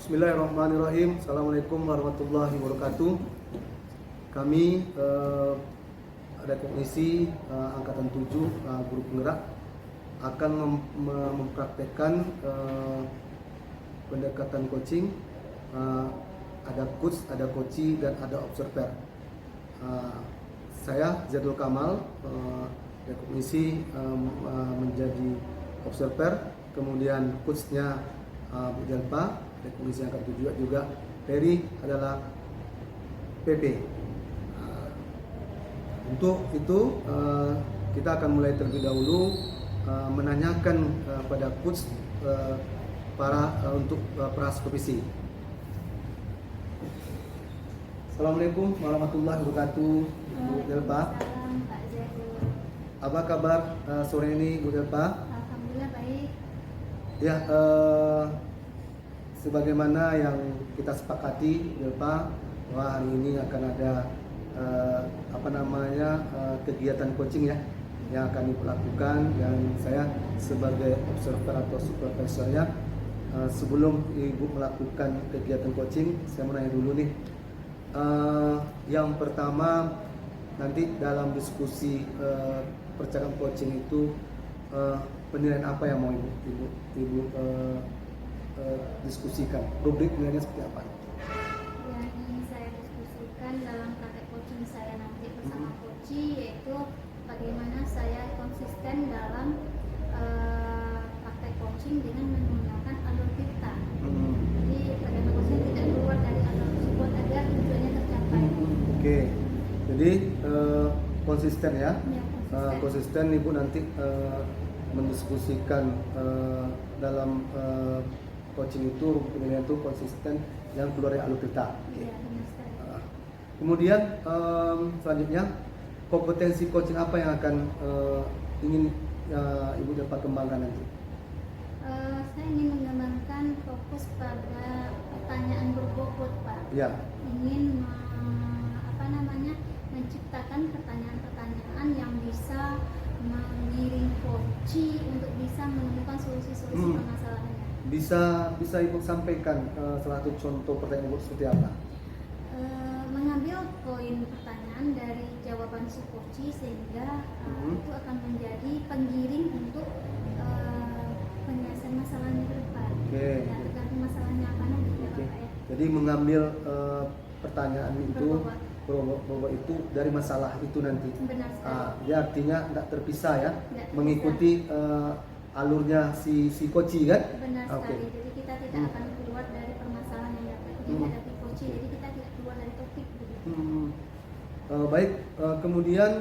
Bismillahirrahmanirrahim. Assalamualaikum warahmatullahi wabarakatuh. Kami ada komisi angkatan 7 guru penggerak akan mempraktekkan pendekatan coaching. Ada coach, ada coachee, dan ada observer. Saya Zadul Kamal dari komisi menjadi observer, kemudian coachnya Bu Delpa dari komisi angkatan 7 juga. Peri adalah PP. Untuk itu kita akan mulai terlebih dahulu menanyakan pada coach untuk peras komisi. Assalamualaikum warahmatullahi wabarakatuh, Bu Delpa. Apa kabar sore ini, Bu Delpa? Alhamdulillah baik. Ya, sebagaimana yang kita sepakati, Delpa, bahwa hari ini akan ada kegiatan coaching ya yang akan dilakukan, yang saya sebagai observer atau supervisornya. Sebelum Ibu melakukan kegiatan coaching, saya mau nanya dulu nih. Yang pertama, nanti dalam diskusi percakapan coaching itu penilaian apa yang mau Ibu diskusikan? Rubrik penilaiannya seperti apa? Yang ingin saya diskusikan dalam praktek coaching saya nanti bersama coachee yaitu bagaimana saya konsisten dalam praktek coaching dengan menggunakan alur kita. Jadi bagaimana coaching tidak keluar dari alur tersebut agar tujuannya tercapai. Oke. Jadi konsisten ya. Ya, konsisten. Konsisten Ibu nanti mendiskusikan dalam coaching itu penilaian itu konsisten yang keluar dari alur kita. Iya, benar sekali. Kemudian selanjutnya, kompetensi coaching apa yang akan ingin Ibu dapat kembangkan nanti? Saya ingin mengembangkan fokus pada pertanyaan berbobot, Pak. Ya. Ingin menciptakan pertanyaan-pertanyaan yang bisa mengiring coachee untuk bisa menemukan solusi-solusi permasalahannya. Bisa Ibu sampaikan salah satu contoh pertanyaan Ibu seperti apa? Mengambil poin pertanyaan dari jawaban si coachee sehingga itu akan menjadi penggiring untuk penyelesaian masalahnya ke depan. Oke. Ya, tergantung masalahnya apa nanti ya, Pak ya. Jadi mengambil pertanyaan itu Berbobot. itu dari masalah itu nanti. Benar sekali. Ya, artinya tidak terpisah ya, Tidak mengikuti alurnya si coachee kan? Benar Oke. sekali. Jadi kita tidak akan keluar dari permasalahan yang dapat dihadapi coachee. Jadi kita tidak keluar dari topik. Baik. Kemudian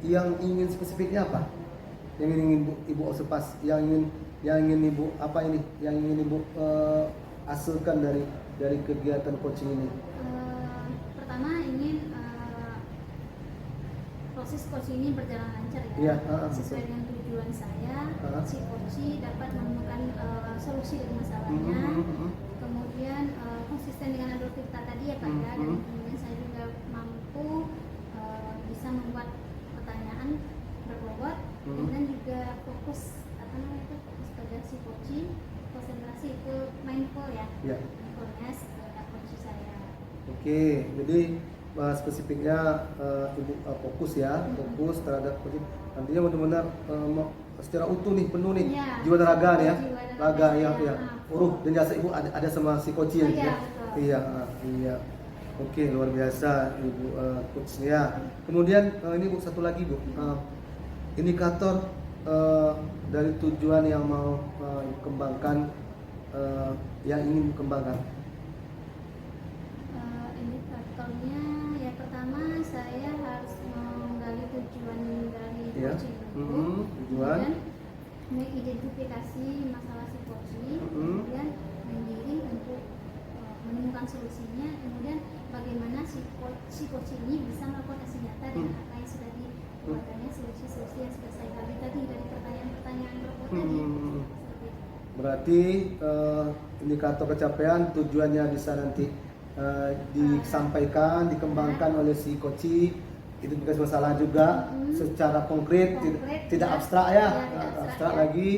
yang ingin spesifiknya apa? Yang ingin Ibu observasi, yang ingin Ibu Yang ingin Ibu hasilkan dari kegiatan coaching ini? Pertama ingin proses coaching ini berjalan lancar Iya, sesuai dengan tujuan saya. Si coachee dapat menemukan solusi dari masalahnya. Kemudian konsisten dengan alur kita tadi ya Pak ya. Dan kemudian saya juga mampu bisa membuat pertanyaan berbobot. Kemudian juga fokus pada si coachee, konsentrasi itu mindful ya. Ya. Mindfulness terhadap coachee saya. Oke, jadi spesifiknya Ibu fokus ya, fokus terhadap coaching. Nantinya benar-benar secara utuh nih, penuh nih, Ya, jiwa dan raga nih ya, jiwa dan raga raga, ya, ya. uruh dan jasa Ibu ada sama si coaching Iya, ya. betul. Iya. Oke, luar biasa Ibu coachnya. Kemudian ini Bu, satu lagi Bu, indikator dari tujuan yang mau kembangkan, yang ingin kembangkan. Indikatornya ya pertama saya harus menggali tujuan dari Ya. coaching itu, Tujuan. kemudian mengidentifikasi masalah si coaching, kemudian menggiring untuk menemukan solusinya, kemudian bagaimana si coaching ini bisa melakukan aksi nyata dengan apa yang sudah dikeluarkannya, solusi-solusi yang sudah saya gali tadi dari pertanyaan-pertanyaan berbobot tadi. Seperti itu. Berarti indikator capaian tujuannya bisa nanti disampaikan, dikembangkan oleh si coachee, identifikasi masalah juga secara konkret, tidak abstrak ya, tidak abstrak abstrak ya. lagi,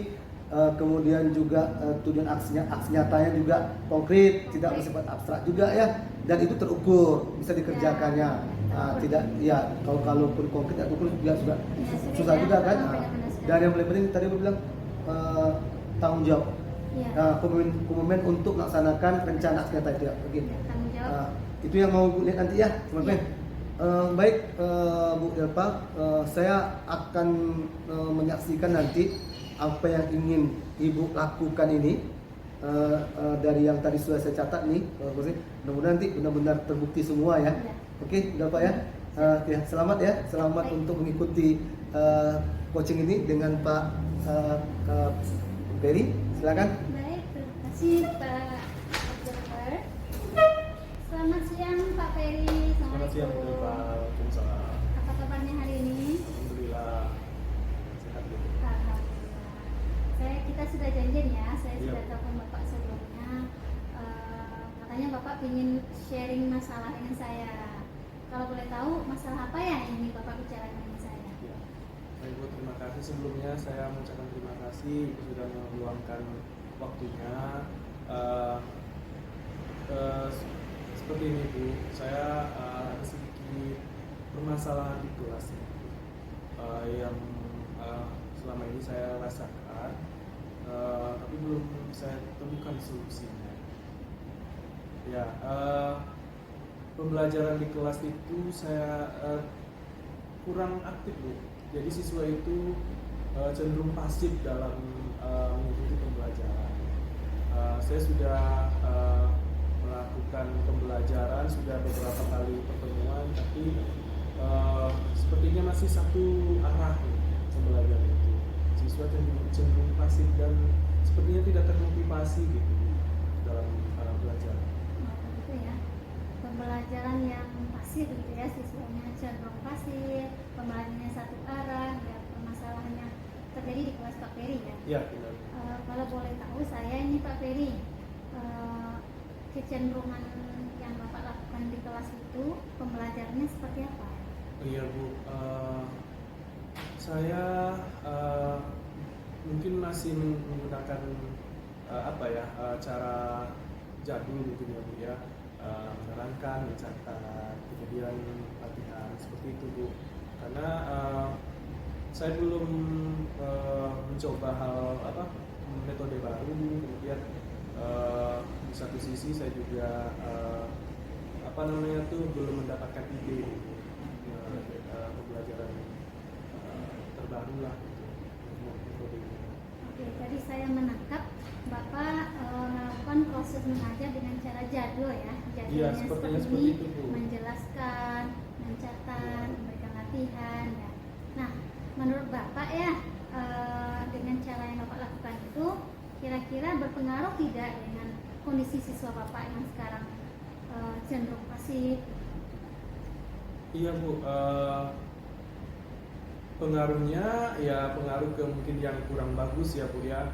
kemudian juga tujuan aksi nyatanya juga konkret, tidak bersifat abstrak juga ya, dan itu terukur, bisa dikerjakannya. Tidak, ya kalaupun konkret atau terukur juga susah juga kan. Dan yang paling penting tadi aku bilang tanggung jawab. Komitmen untuk melaksanakan rencana aksi nyata itu ya. Oke. Itu yang mau lihat nanti ya, teman-teman. Baik, Bu Delpa, saya akan menyaksikan nanti apa yang ingin Ibu lakukan ini dari yang tadi sudah saya catat nih. Mudah-mudahan nanti benar-benar terbukti semua ya. Oke, Delpa ya. Selamat ya, selamat untuk mengikuti coaching ini dengan Pak Ferry. Silakan. Baik, terima kasih Pak Observer. Selamat siang Pak Ferry. Selamat siang Pak. Waalaikumsalam. Apa kabarnya hari ini? Alhamdulillah sehat Bu. Alhamdulillah. Kita sudah janjian ya. Saya sudah telepon Bapak sebelumnya. Katanya Bapak ingin sharing masalah dengan saya. Kalau boleh tahu masalah apa ya yang ingin Bapak bicarakan dengan saya? Ya. Baik Bu, terima kasih sebelumnya. Saya mengucapkan terima kasih sudah meluangkan waktunya. Seperti ini Bu, saya ada sedikit permasalahan di kelas yang selama ini saya rasakan, tapi belum saya temukan solusinya. Ya, pembelajaran di kelas itu saya kurang aktif Bu. Jadi siswa itu cenderung pasif dalam mengikuti pembelajaran. Saya sudah melakukan pembelajaran, sudah beberapa kali pertemuan, tapi sepertinya masih satu arah pembelajaran itu. Siswa cenderung pasif dan sepertinya tidak termotivasi gitu dalam belajar. Gitu ya. Pembelajaran yang pasif gitu ya, siswanya cenderung pasif, pembelajarannya satu arah, ya permasalahannya terjadi di kelas Pak Ferry ya. Iya, benar. Kalau boleh tahu saya ini Pak Ferry, kecenderungan yang Bapak lakukan di kelas itu pembelajarannya seperti apa? Iya Bu, saya mungkin masih menggunakan cara jadul gitu ya Bu ya, menerangkan, mencatat, kemudian latihan seperti itu Bu. Karena saya belum mencoba metode baru, kemudian di satu sisi saya juga belum mendapatkan ide pembelajaran terbaru lah gitu, metode ini. Oke, tadi saya menangkap Bapak melakukan proses mengajar dengan cara jadul ya. Iya, Jadulnya seperti itu Bu. menjelaskan, mencatat, memberikan latihan ya. Nah, menurut Bapak ya, dengan cara yang Bapak lakukan itu kira-kira berpengaruh tidak dengan kondisi siswa Bapak yang sekarang cenderung pasif? Iya Bu, pengaruhnya ya pengaruh ke mungkin yang kurang bagus ya Bu ya.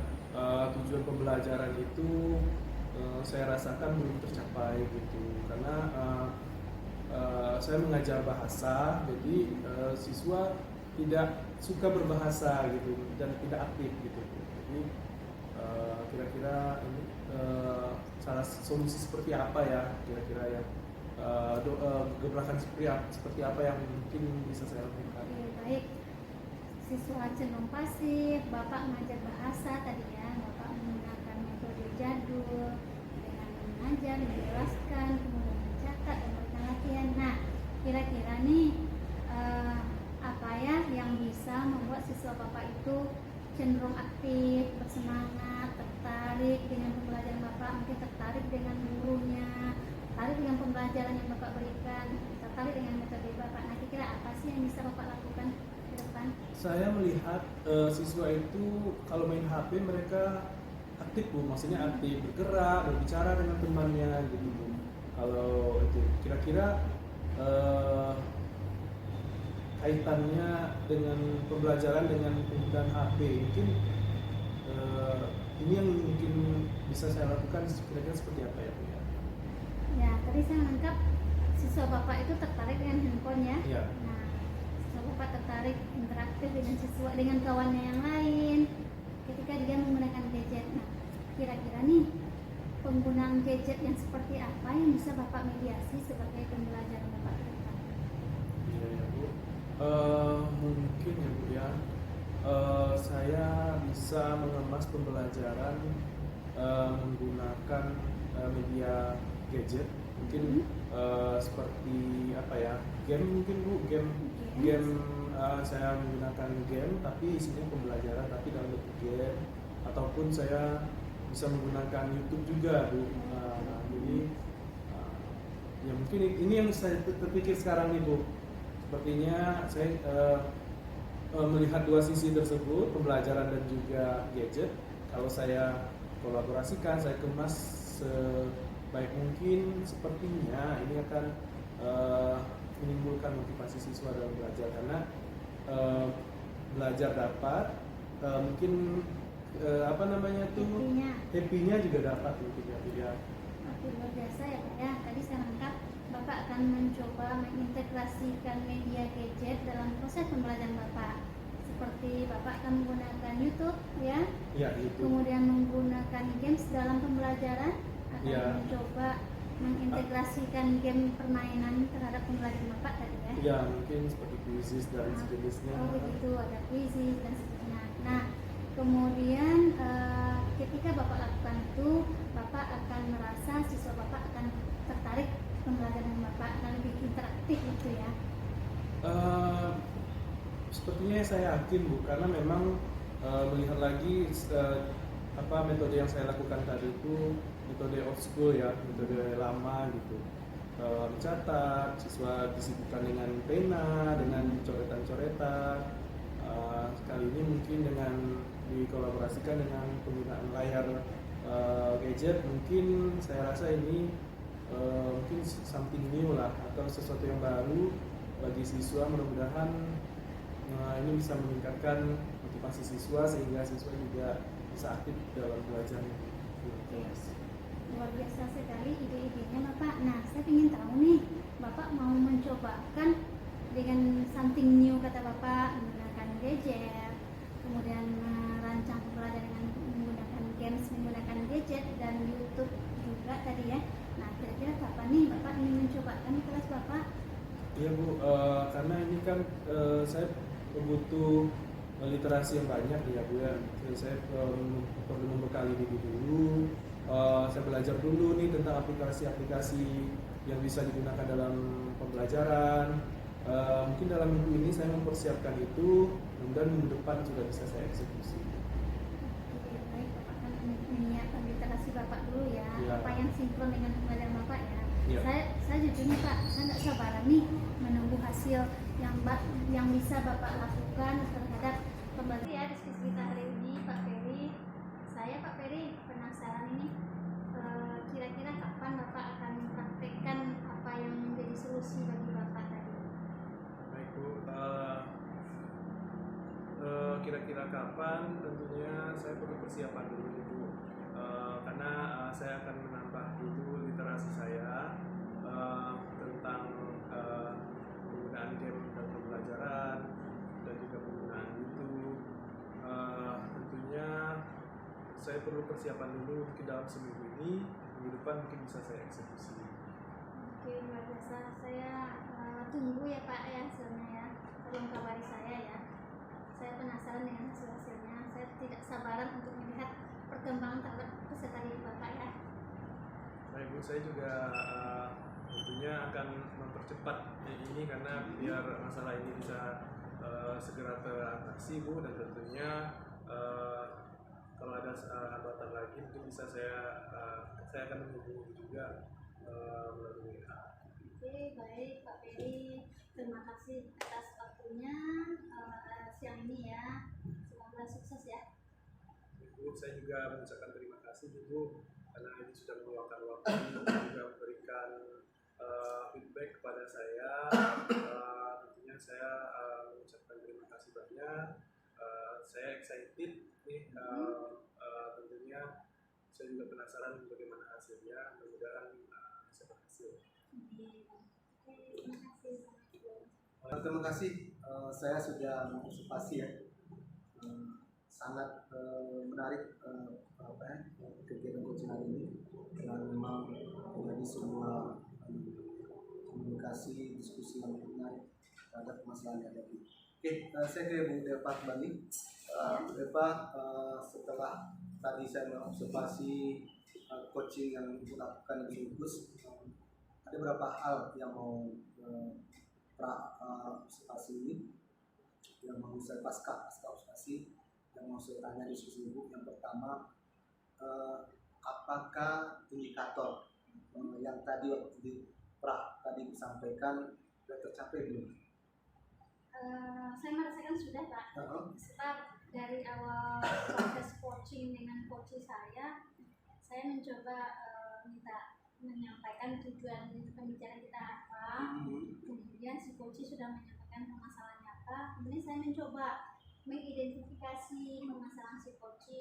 Tujuan pembelajaran itu saya rasakan belum tercapai gitu, karena saya mengajar bahasa, jadi siswa tidak suka berbahasa gitu dan tidak aktif gitu. Jadi kira-kira ini salah solusi seperti apa ya kira-kira ya, gebrakan seperti apa yang mungkin bisa saya lakukan. Oke, baik. Siswa cenderung pasif, Bapak mengajar bahasa tadi ya, Bapak menggunakan metode jadul dengan mengajar, menjelaskan, kemudian mencatat dan memberikan latihan. Nah, kira-kira nih apa ya yang bisa membuat siswa Bapak itu cenderung aktif, bersemangat, tertarik dengan pembelajaran Bapak, mungkin tertarik dengan gurunya, tertarik dengan pembelajaran yang Bapak berikan, tertarik dengan metode Bapak. Nah, kira-kira apa sih yang bisa Bapak lakukan ke depan? Saya melihat siswa itu kalau main HP mereka aktif Bu, maksudnya aktif bergerak, berbicara dengan temannya gitu Bu. Kalau itu kira-kira kaitannya dengan pembelajaran dengan penggunaan HP mungkin ini yang mungkin bisa saya lakukan kira-kira seperti apa ya Bu ya? Ya, tadi saya menangkap siswa Bapak itu tertarik dengan handphone ya. Iya. Nah, siswa Bapak tertarik interaktif dengan siswa, dengan kawannya yang lain, ketika dia menggunakan gadget. Nah, kira-kira nih penggunaan gadget yang seperti apa yang bisa Bapak mediasi sebagai pembelajaran Bapak ke depan? Iya ya Bu. Mungkin ya Bu ya. Saya bisa mengemas pembelajaran menggunakan media gadget. Mungkin seperti apa ya? Game mungkin Bu, game saya menggunakan game tapi isinya pembelajaran tapi dalam bentuk game, ataupun saya bisa menggunakan YouTube juga Bu. Jadi ya mungkin ini yang saya terpikir sekarang nih Bu. Sepertinya saya melihat dua sisi tersebut, pembelajaran dan juga gadget. Kalau saya kolaborasikan, saya kemas sebaik mungkin, sepertinya ini akan menimbulkan motivasi siswa dalam belajar, karena belajar dapat, mungkin apa namanya tuh, happy-nya juga dapat mungkin ya. Oke, luar biasa ya Pak ya. Tadi saya lengkap, Bapak akan mencoba mengintegrasikan media gadget dalam proses pembelajaran Bapak. Seperti Bapak akan menggunakan YouTube ya, YouTube. Kemudian menggunakan games dalam pembelajaran, akan mencoba mengintegrasikan game permainan terhadap pembelajaran Bapak tadi ya. Ya, mungkin seperti quizzes dan sejenisnya. Oh begitu, ada quizzes dan sejenisnya. Nah, kemudian ketika Bapak lakukan itu, Bapak akan merasa siswa Bapak akan tertarik pembelajaran Bapak, akan lebih interaktif gitu ya. Sepertinya saya yakin Bu, karena memang melihat lagi metode yang saya lakukan tadi itu metode old school ya, metode lama gitu. Mencatat, siswa disibukkan dengan pena, dengan coretan-coretan. Kali ini mungkin dengan dikolaborasikan dengan penggunaan layar gadget, mungkin saya rasa ini mungkin something new lah, atau sesuatu yang baru bagi siswa. Mudah-mudahan ini bisa meningkatkan motivasi siswa sehingga siswa juga bisa aktif dalam belajarnya. Yes. Luar biasa sekali ide-idenya Bapak. Nah, saya ingin tahu nih, Bapak mau mencobakan dengan something new kata Bapak, menggunakan gadget, kemudian merancang pembelajaran dengan menggunakan games, menggunakan gadget dan YouTube juga tadi ya. Nah, kira-kira kapan nih Bapak ingin mencobakan di kelas Bapak? Iya Bu, karena ini kan saya butuh literasi yang banyak ya Bu ya. Saya perlu membekali diri dulu. Saya belajar dulu nih tentang aplikasi-aplikasi yang bisa digunakan dalam pembelajaran. Mungkin dalam minggu ini saya mempersiapkan itu, dan minggu depan sudah bisa saya eksekusi. Oke, baik, Bapak akan menyiapkan literasi Bapak dulu ya, Ya. apa yang sinkron dengan pembelajaran Bapak ya. Ya. Saya jujur nih Pak, saya nggak sabaran nih menunggu hasil yang bisa Bapak lakukan terhadap pembelajaran ya. Diskusi kita hari ini Pak Ferry, saya Pak Ferry penasaran ini, kira-kira kapan Bapak akan mempraktekkan apa yang menjadi solusi bagi Bapak tadi? Baik Bu, kira-kira kapan? Tentunya saya perlu persiapan dulu Bu, karena saya akan menambah dulu literasi saya tentang penggunaan game dan pembelajaran dan juga penggunaan YouTube. Tentunya saya perlu persiapan dulu, mungkin dalam seminggu ini, minggu depan mungkin bisa saya eksekusi. Oke, luar biasa. Saya tunggu ya Pak ya hasilnya ya. Tolong kabari saya ya. Saya penasaran dengan hasil-hasilnya. Saya tidak sabaran untuk melihat perkembangan terhadap peserta didik Bapak ya. Baik Bu, saya juga tentunya akan mempercepat ini karena biar masalah ini bisa segera teratasi Bu, dan tentunya kalau ada hambatan lagi mungkin bisa saya akan menghubungi juga melalui WA. Oke, baik Pak Ferry. Terima kasih atas waktunya siang ini ya. Semoga sukses ya. Bu, saya juga mengucapkan terima kasih Bu, karena ini sudah meluangkan waktu dan juga memberikan feedback kepada saya. Tentunya saya mengucapkan terima kasih banyak. Saya excited nih, tentunya saya juga penasaran bagaimana hasilnya. Mudah-mudahan bisa berhasil. Terima kasih. Terima kasih, saya sudah mengantisipasi ya. sangat menarik kegiatan coaching hari ini, karena memang menjadi sebuah komunikasi diskusi yang menarik terhadap masalah yang ada. Oke, saya ke Bu Depa kembali. Bu Depa, setelah tadi saya mengobservasi coaching yang dilakukan di Lupus, ada beberapa hal yang mau observasi ini, yang mau saya pasca observasi, yang mau saya tanya diskusi Ibu. Yang pertama, apakah indikator yang tadi waktu di tadi disampaikan sudah tercapai belum? Saya merasakan sudah, Pak. Sebab dari awal proses coaching dengan coach saya mencoba menyampaikan tujuan pembicaraan kita apa, kemudian si coach sudah menyampaikan permasalahannya apa, kemudian saya mencoba mengidentifikasi permasalahan si coach,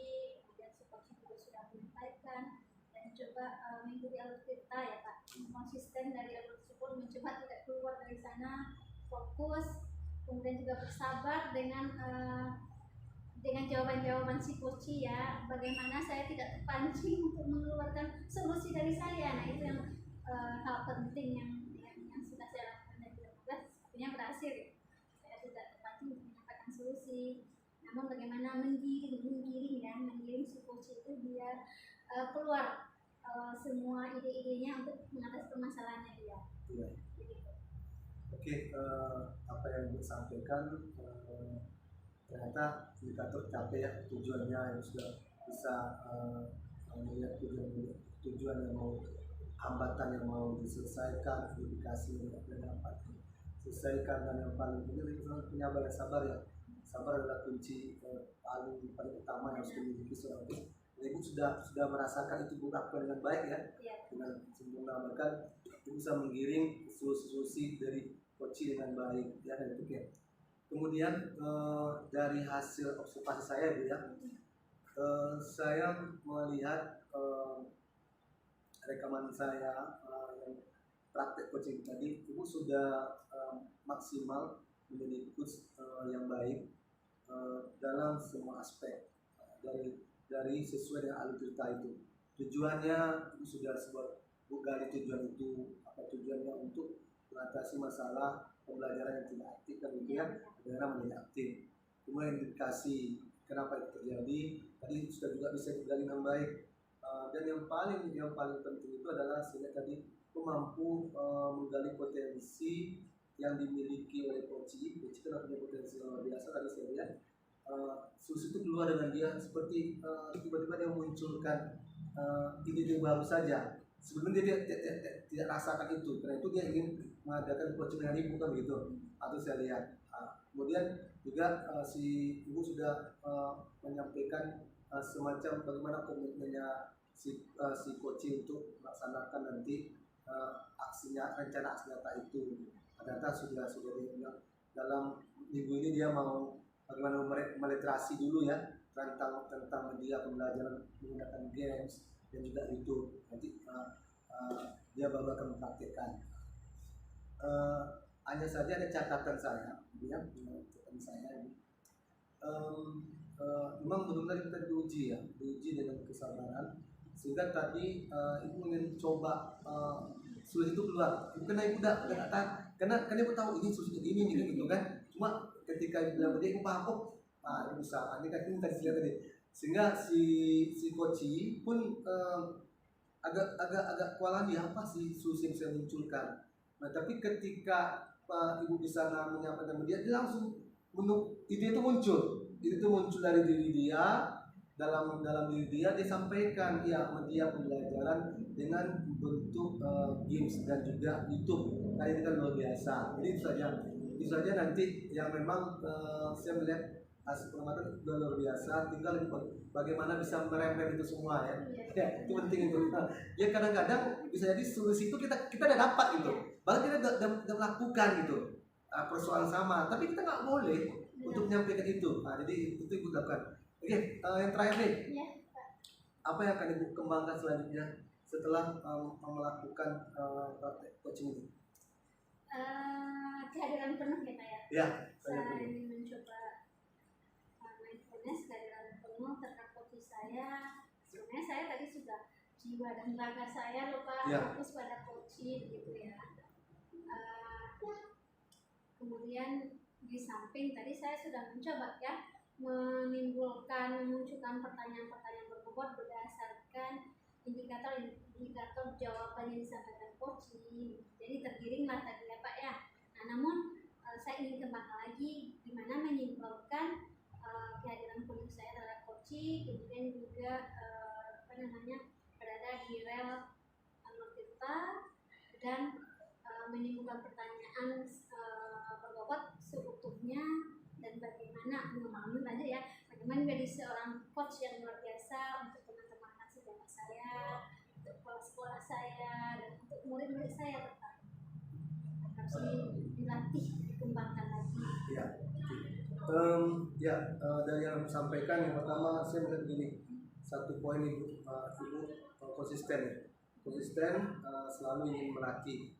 kemudian si coach juga sudah menyampaikan, dan coba mengikuti alur cerita ya Pak, konsisten dari alur tersebut, mencoba tidak keluar dari sana, fokus, kemudian juga bersabar dengan jawaban-jawaban si coach ya, bagaimana saya tidak terpancing untuk mengeluarkan solusi dari saya. Nah itu yang hal penting yang sudah saya lakukan dari 2015, sepertinya berhasil ya. Saya tidak terpancing untuk menyampaikan solusi, namun bagaimana menggiring si coach itu biar keluar semua ide-idenya untuk mengatasi permasalahannya dia. Iya. Oke, apa yang disampaikan ternyata indikator capek ya, tujuannya yang sudah bisa melihat tujuan yang mau, hambatan yang mau diselesaikan, verifikasi dan apa selesaikan, dan yang paling penting penyabar dan sabar ya. Sabar adalah kunci paling utama yang harus dimiliki seorang ibu. Ibu sudah merasakan itu lakukan dengan baik ya, dengan sempurna, bahkan ibu bisa menggiring solusi dari coach dengan baik ya, dan itu ya. Kemudian dari hasil observasi saya Bu ya, saya melihat rekaman saya yang praktek coaching tadi, Ibu sudah maksimal menjadi coach yang baik dalam semua aspek, dari sesuai dengan alur cerita itu. Tujuannya Ibu sudah gali tujuan itu, apa tujuannya untuk mengatasi masalah pembelajaran yang tidak aktif, dan kemudian bagaimana menjadi aktif. Kemudian indikasi kenapa itu terjadi tadi sudah juga bisa digali dengan baik. Dan yang paling penting itu adalah sehingga tadi mampu menggali potensi yang dimiliki oleh coach. Coach kan punya potensi yang luar biasa, tadi saya lihat solusi itu keluar dengan dia seperti tiba-tiba dia munculkan ide-ide baru saja. Sebelumnya dia tidak rasakan itu, karena itu dia ingin mengadakan coaching dengan ibu kan begitu, atau saya lihat. Kemudian juga si ibu sudah menyampaikan semacam bagaimana komitmennya si coaching untuk melaksanakan nanti rencana aksi nyata itu. Ternyata sudah dia bilang dalam minggu ini dia mau bagaimana meliterasi dulu ya tentang media pembelajaran menggunakan games dan juga itu nanti dia baru akan mempraktikkan. Hanya saja ada catatan saya, ya, catatan saya ini. Memang benar-benar kita diuji dengan kesabaran, sehingga tadi ibu ingin coba solusi itu keluar. Karena ibu karena ibu tahu ini solusi ini gitu kan. Cuma ketika ibu bilang dia ibu paham kok, ibu bisa. Ini kan tadi tadi. Sehingga si coach pun agak kewalahan dia apa sih solusi yang saya munculkan. Nah tapi ketika ibu bisa menyampaikan dia langsung ide itu muncul dari diri dia, dalam diri dia sampaikan ya media pembelajaran dengan bentuk games dan juga YouTube. Nah ini kan luar biasa. Jadi itu saja nanti yang memang saya melihat hasil pengamatan sudah luar biasa, tinggal bagaimana bisa merembet itu semua ya. Ya itu penting itu. Ya kadang-kadang bisa jadi solusi itu kita udah dapat gitu, bahkan kita udah melakukan gitu persoalan sama, tapi kita nggak boleh untuk menyampaikan itu. Nah jadi itu ibu lakukan. Oke, yang terakhir nih, apa yang akan ibu kembangkan selanjutnya setelah melakukan praktek coaching ini? Kehadiran penuh ya Pak ya. Ya. Saya ingin mencoba mindfulness, kehadiran penuh terhadap coach saya. Sebenarnya saya tadi sudah jiwa dan raga saya lupa Ya. fokus pada coaching gitu ya. Kemudian di samping tadi saya sudah mencoba ya memunculkan pertanyaan-pertanyaan berbobot berdasarkan indikator jawaban yang disampaikan coaching. Jadi tergiringlah tadi ya Pak ya. Nah, namun saya ingin kembangkan lagi gimana menyimpulkan kehadiran kuliah saya terhadap coaching, kemudian juga berada di rel Anwar Tirta dan menimbulkan pertanyaan berbobot seutuhnya dan bagaimana membangun aja ya bagaimana menjadi seorang coach yang luar biasa untuk teman-teman anak sejarah saya, untuk sekolah saya dan untuk murid-murid saya tetap harus dilatih dikembangkan lagi. Ya, dari yang disampaikan yang pertama saya melihat begini, satu poin ibu konsisten selalu ingin melatih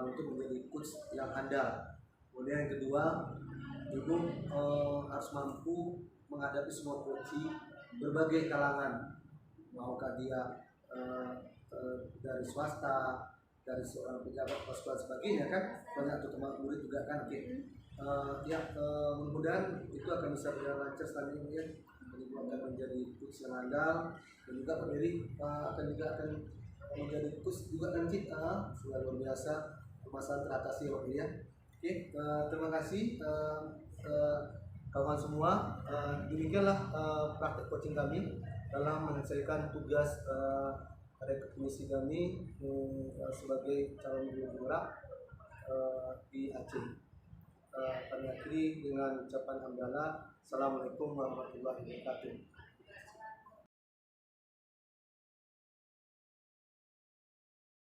untuk menjadi coach yang handal. Kemudian yang kedua, ibu harus mampu menghadapi semua coach berbagai kalangan, maukah dia dari swasta, dari seorang pejabat sekolah sebagainya kan, banyak tuh teman murid juga kan. Mudah-mudahan itu akan bisa berjalan lancar selanjutnya. Ibu akan menjadi coach yang handal dan juga Pak Beri akan menjadi coach juga nanti sudah luar biasa, permasalahan teratasi Pak Beri ya. Oke, terima kasih kawan semua. Demikianlah praktek coaching kami dalam menyelesaikan tugas rekomendasi kami sebagai calon guru penggerak di Aceh. Kami akhiri dengan ucapan hamdalah. Assalamualaikum warahmatullahi wabarakatuh.